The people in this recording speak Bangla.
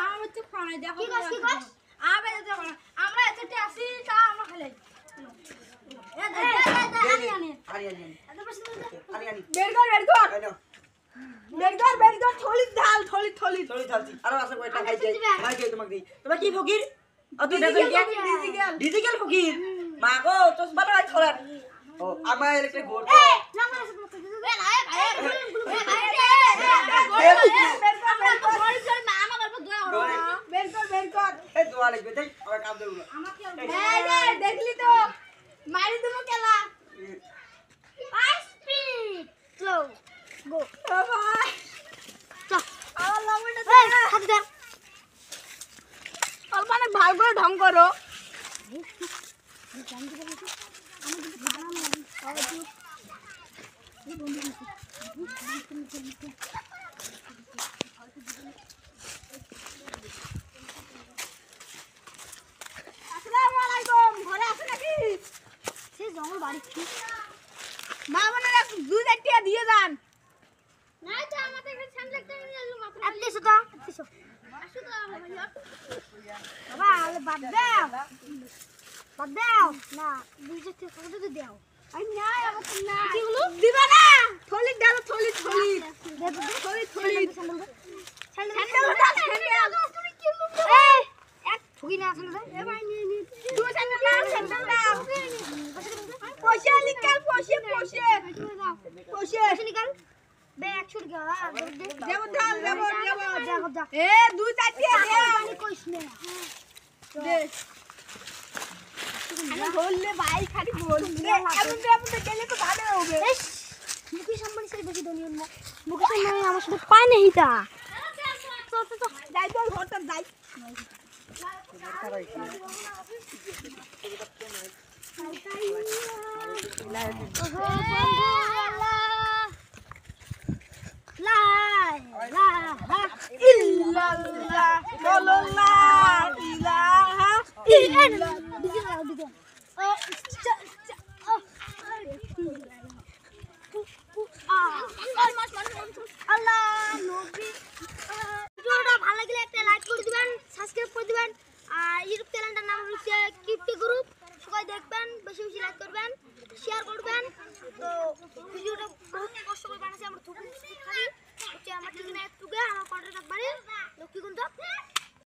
আমার হচ্ছে খানা দেখো কি কস আবে দেখো আমরা এতটি আসি তা আমরা খালাই বের কর থলি ঢাল থলি আরো আছে কয়টা খাই যাই ভাই কে তোমাকে দিই তোমরা কি ফকির অত ডিজিটাল ফকির মা গো তো ভালো আছে ছড়ান ও আমার একটা গোট বের কর এই দোয়া লাগবে দেই আমার কাম দেব এই দেখলি তো মারি দেবো কেলা স্পিড স্লো গো ভাই চল আমার লঙ্গটা দে হাত দে মানে ভালো করে ঢং করো আসসালামু আলাইকুম ঘরে আছে নাকি সে জঙ্গল বাড়ি মা মনে রাখ 2 টাকা দিয়ে যান না তো আমাদের এখানে সামনে একটা নিয়ে আসলো মাত্র 800 টাকা 800 আসো তো বাবা আলে বাদ দাও না 200 টাকা কত তো দাও আই না আমার তো না কি হলো দিবা না থলি ডাল থলি স্যান্ডেল তুমি কি লুকো এই এক ঠুকি না স্যান্ডেল এ ভাই নি তুই স্যান্ডেল দাও পয়সা নিকাল পয়সা নিকাল বে 100 টাকা দেব এ 2 টাকা দে আমি কইছ না দে আমি বললে ভাই খালি বল এমন গেলে তো ভালো হবে মুকেশ আম্বানি সাথে বেশি দলিয়ন না মুকেশ আম্বানি আমার সাথে পায় না হিতা চল যাই তো ঘরটা যাই Allah, Nobi.